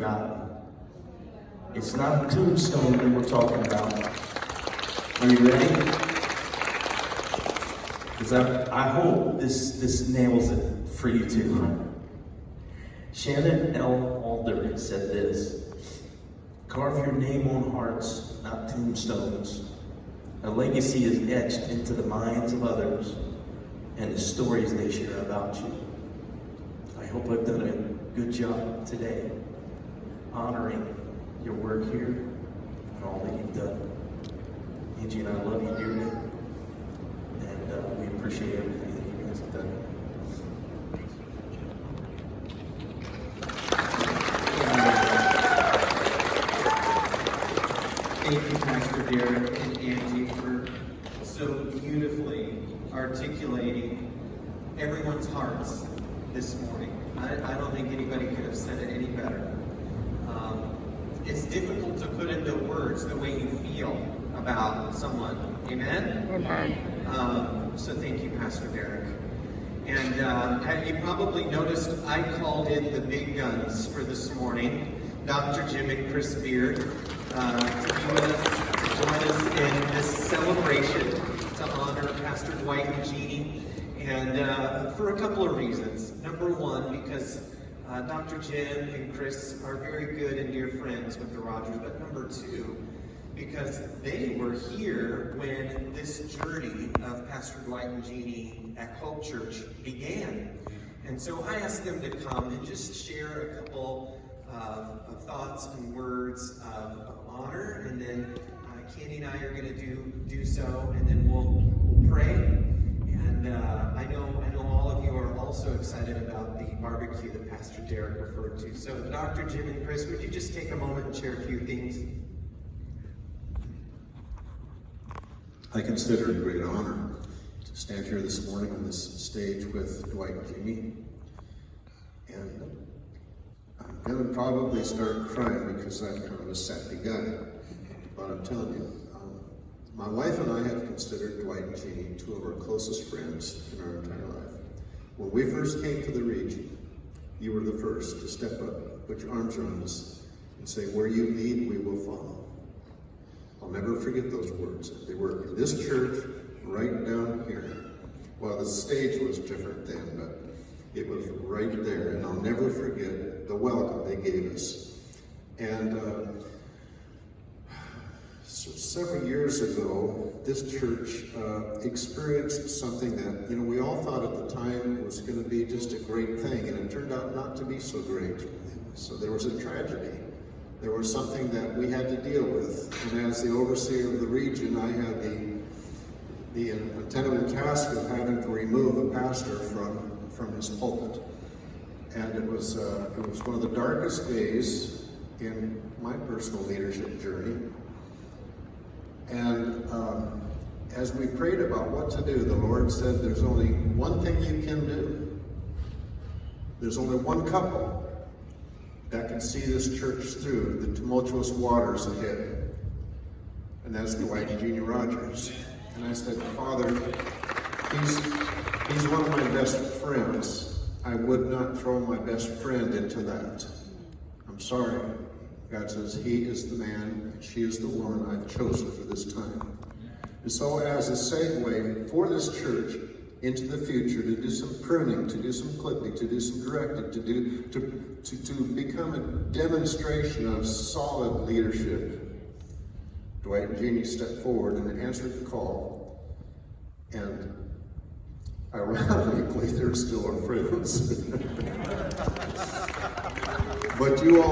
forgotten. It's not a tombstone that we're talking about. Are you ready? Because I hope this nails it for you too. Shannon L. Alder said this: carve your name on hearts, not tombstones. A legacy is etched into the minds of others and the stories they share about you. I hope I've done a good job today honoring your work here and all that you've done. Angie and I love you dearly, and we appreciate everything that you guys have done. Thank you, Pastor Derek and Angie, for so beautifully articulating everyone's hearts this morning. I don't think anybody could have said it any better. It's difficult to put into words the way you feel about someone. Amen? Amen. So thank you, Pastor Derek. And you probably noticed I called in the big guns for this morning, Dr. Jim and Chris Beard, to join us in this celebration to honor Pastor Dwight and Jeannie, and for a couple of reasons. Number one, because Dr. Jim and Chris are very good and dear friends with the Rogers, but number two, because they were here when this journey of Pastor Dwight and Jeannie at Hope Church began. And so I asked them to come and just share a couple of thoughts and words of honor, and then Candy and I are going to do so, and then we'll pray. And I know all of you are also excited about the barbecue that Pastor Derek referred to. So Dr. Jim and Chris, would you just take a moment and share a few things? I consider it a great honor to stand here this morning on this stage with Dwight and Jeannie. And I'm going to probably start crying because I'm kind of a sappy guy. But I'm telling you, my wife and I have considered Dwight and Jeannie two of our closest friends in our entire life. When we first came to the region, you were the first to step up, put your arms around us, and say, where you lead, we will follow. I'll never forget those words. They were in this church, right down here. Well, the stage was different then, but it was right there, and I'll never forget the welcome they gave us. And so several years ago, this church experienced something that, we all thought at the time was going to be just a great thing, and it turned out not to be so great. So there was a tragedy. There was something that we had to deal with. And as the overseer of the region, I had the untenable task of having to remove a pastor from his pulpit. And it was one of the darkest days in my personal leadership journey. And as we prayed about what to do, the Lord said, there's only one thing you can do. There's only one couple that can see this church through the tumultuous waters ahead. And that's Dwight and Jeannie Rogers. And I said, Father, he's one of my best friends. I would not throw my best friend into that. I'm sorry. God says, he is the man, and she is the woman I've chosen for this time. And so as a segue for this church into the future, to do some pruning, to do some clipping, to do some directing, to become a demonstration of solid leadership, Dwight and Jeannie stepped forward and answered the call. And ironically, they're still our friends. But you all